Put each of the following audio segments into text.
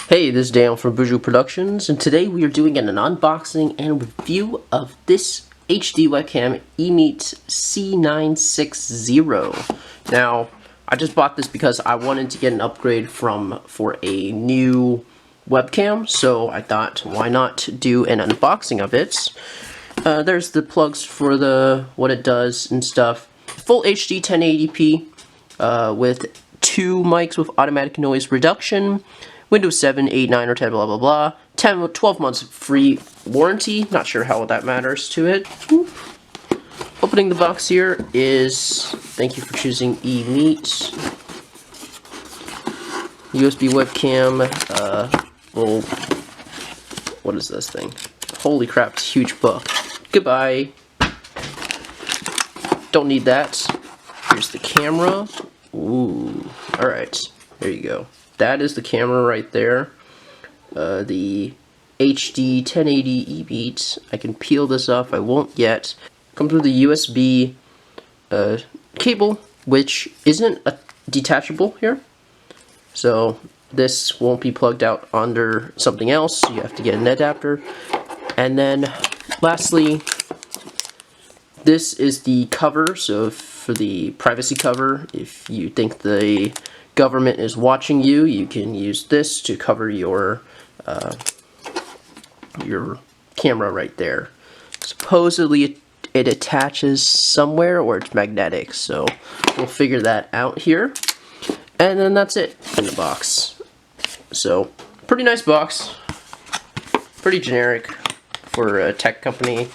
Hey, this is Dan from Boujuke Productions, and today we are doing an unboxing and review of this HD webcam Emeet C960. Now, I just bought this because I wanted to get an upgrade for a new webcam, so I thought, why not do an unboxing of it? There's the plugs for what it does and stuff. Full HD 1080p with 2 mics with automatic noise reduction. Windows 7, 8, 9, or 10, blah, blah, blah. 12 months free warranty. Not sure how that matters to it. Opening the box here is, thank you for choosing Emeet. USB webcam. Well, what is this thing? Holy crap, it's a huge book. Goodbye. Don't need that. Here's the camera. Ooh. Alright, there you go. That is the camera right there. The HD 1080 Emeet. I can peel this off. I won't yet. Comes with a USB cable, which isn't detachable here. So this won't be plugged out under something else. You have to get an adapter. And then lastly, this is the cover. So for the privacy cover, if you think the government is watching you, you can use this to cover your camera right there. Supposedly it attaches somewhere, or it's magnetic, so we'll figure that out here. And then that's it in the box. So pretty nice box, pretty generic for a tech company.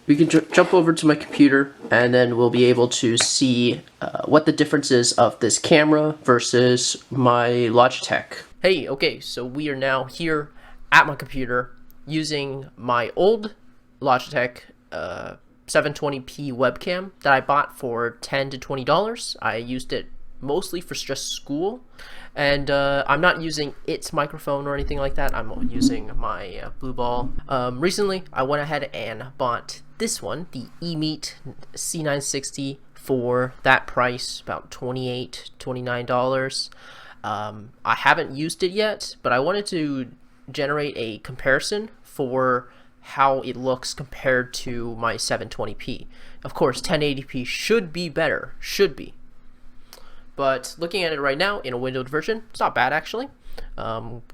We can jump over to my computer, and then we'll be able to see what the difference is of this camera versus my Logitech. Hey, okay, so we are now here at my computer using my old Logitech 720p webcam that I bought for $10 to $20. I used it mostly for just school, and I'm not using its microphone or anything like that. I'm using my Blue Ball. Recently, I went ahead and bought this one, the Emeet C960, for that price, about $28, $29. I haven't used it yet, but I wanted to generate a comparison for how it looks compared to my 720p. Of course, 1080p should be better, should be. But looking at it right now in a windowed version, it's not bad actually.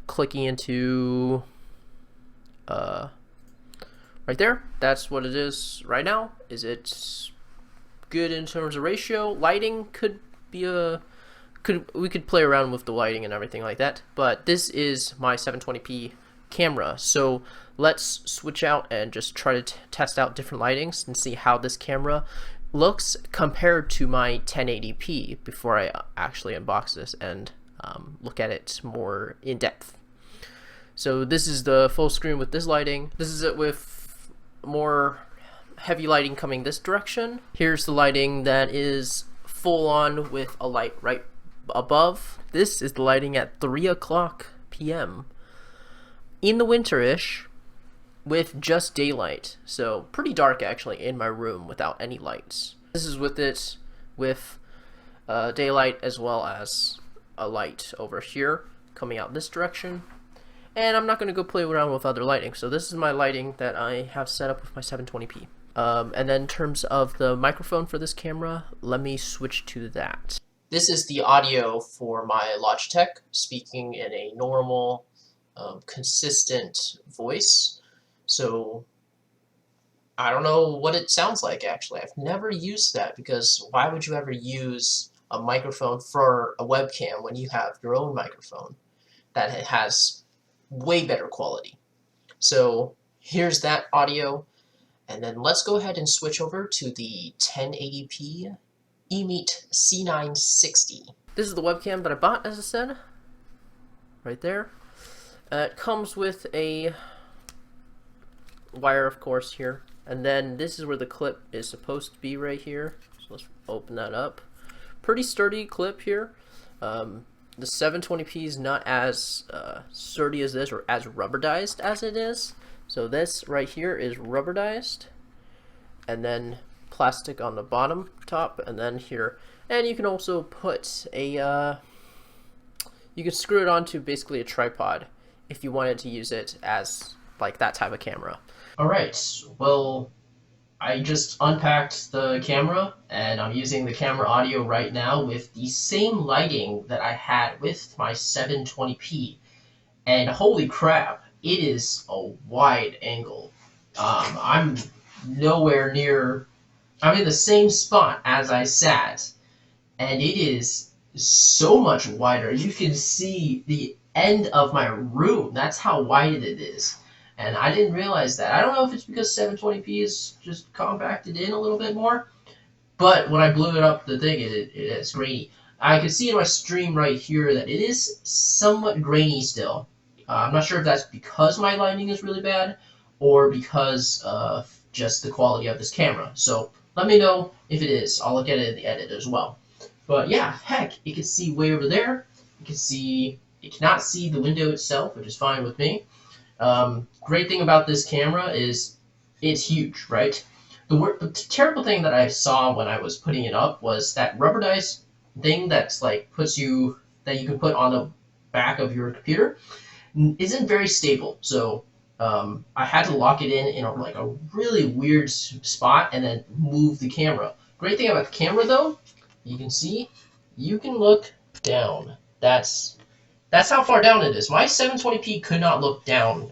Clicking into right there, that's what it is right now. Is it good in terms of ratio? Lighting could be we could play around with the lighting and everything like that. But this is my 720p camera, so let's switch out and just try to test out different lightings and see how this camera looks compared to my 1080p before I actually unbox this and look at it more in depth. So this is the full screen with this lighting. This is it with more heavy lighting coming this direction. Here's the lighting that is full on with a light right above. This is the lighting at 3 o'clock p.m. in the winter-ish with just daylight. So pretty dark actually in my room without any lights. This is with it with daylight as well as a light over here coming out this direction. And I'm not going to go play around with other lighting. So this is my lighting that I have set up with my 720p. And then in terms of the microphone for this camera, let me switch to that. This is the audio for my Logitech, speaking in a normal, consistent voice. So I don't know what it sounds like actually. I've never used that, because why would you ever use a microphone for a webcam when you have your own microphone that has way better quality? So here's that audio, and then let's go ahead and switch over to the 1080p Emeet C960. This is the webcam that I bought, as I said, right there. It comes with a wire, of course, here, and then this is where the clip is supposed to be, right here. So let's open that up. Pretty sturdy clip here. The 720p is not as sturdy as this, or as rubberized as it is. So this right here is rubberized, and then plastic on the bottom top, and then here. And you can also put a you can screw it onto basically a tripod if you wanted to use it as like that type of camera. Alright, well, I just unpacked the camera and I'm using the camera audio right now with the same lighting that I had with my 720p. And holy crap, it is a wide angle. I'm nowhere near, I'm in the same spot as I sat, and it is so much wider. You can see the end of my room. That's how wide it is. And I didn't realize that. I don't know if it's because 720p is just compacted in a little bit more, but when I blew it up, the thing it is grainy. I can see in my stream right here that it is somewhat grainy still. I'm not sure if that's because my lighting is really bad or because of just the quality of this camera. So let me know if it is. I'll look at it in the edit as well. But yeah, heck, you can see way over there. You cannot see the window itself, which is fine with me. Great thing about this camera is it's huge, right? The terrible thing that I saw when I was putting it up was that rubberized thing that's like that you can put on the back of your computer isn't very stable. So I had to lock it in a really weird spot and then move the camera. Great thing about the camera though, you can see, you can look down. That's how far down it is. My 720p could not look down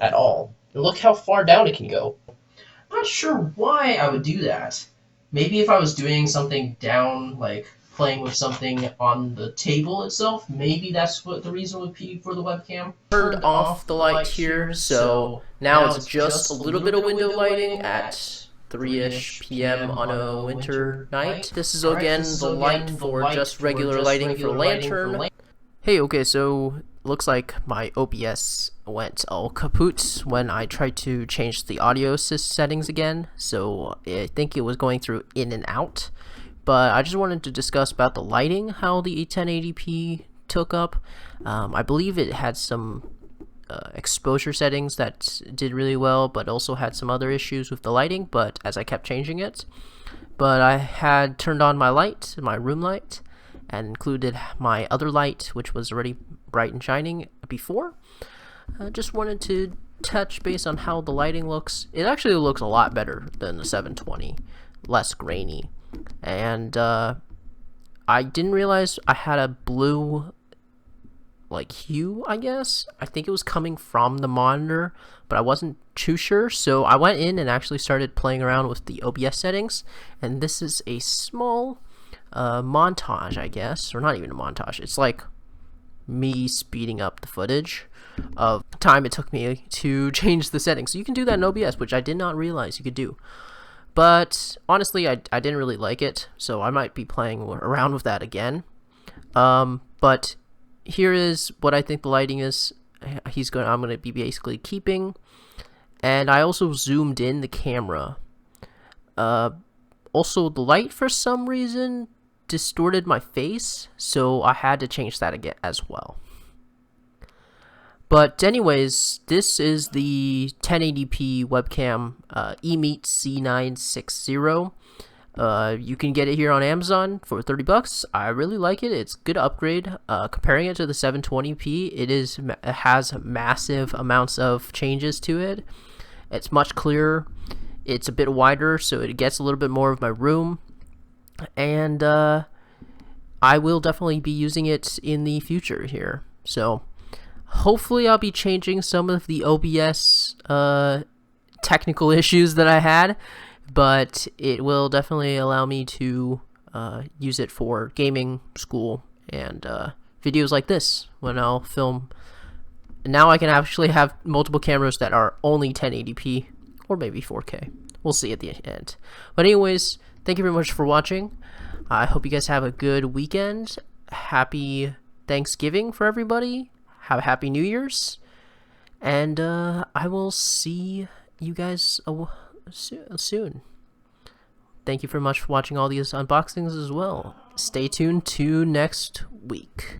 at all. And look how far down it can go. I'm not sure why I would do that. Maybe if I was doing something down, like playing with something on the table itself, maybe that's what the reason would be for the webcam. Turned off the light here, so now it's just a little bit of window lighting at 3-ish p.m. on a winter night. This is again the light for just regular lighting for lantern. Hey, okay, so looks like my OBS went all kaput when I tried to change the audio settings again, so I think it was going through in and out. But I just wanted to discuss about the lighting, how the 1080p took up. I believe it had some exposure settings that did really well, but also had some other issues with the lighting, but as I kept changing it. But I had turned on my light, my room light, and included my other light, which was already bright and shining before. I just wanted to touch base on how the lighting looks. It actually looks a lot better than the 720, less grainy. And I didn't realize I had a blue like hue, I guess. I think it was coming from the monitor, but I wasn't too sure, so I went in and actually started playing around with the OBS settings, and this is a small montage, I guess, or not even a montage. It's like me speeding up the footage of time it took me to change the settings. So you can do that in OBS, which I did not realize you could do. But honestly, I didn't really like it, so I might be playing around with that again. But here is what I think the lighting is. I'm gonna be basically keeping, and I also zoomed in the camera. Also, the light for some reason distorted my face, so I had to change that again as well. But anyways, this is the 1080p webcam Emeet C960. You can get it here on Amazon for $30. I really like it. It's a good upgrade. Comparing it to the 720p, it has massive amounts of changes to it. It's much clearer. It's a bit wider, so it gets a little bit more of my room. And I will definitely be using it in the future here. So hopefully I'll be changing some of the OBS technical issues that I had, but it will definitely allow me to use it for gaming, school, and videos like this when I'll film. Now I can actually have multiple cameras that are only 1080p or maybe 4K. We'll see at the end. But anyways, thank you very much for watching. I hope you guys have a good weekend. Happy Thanksgiving for everybody. Have a happy New Year's. And I will see you guys soon. Thank you very much for watching all these unboxings as well. Stay tuned to next week.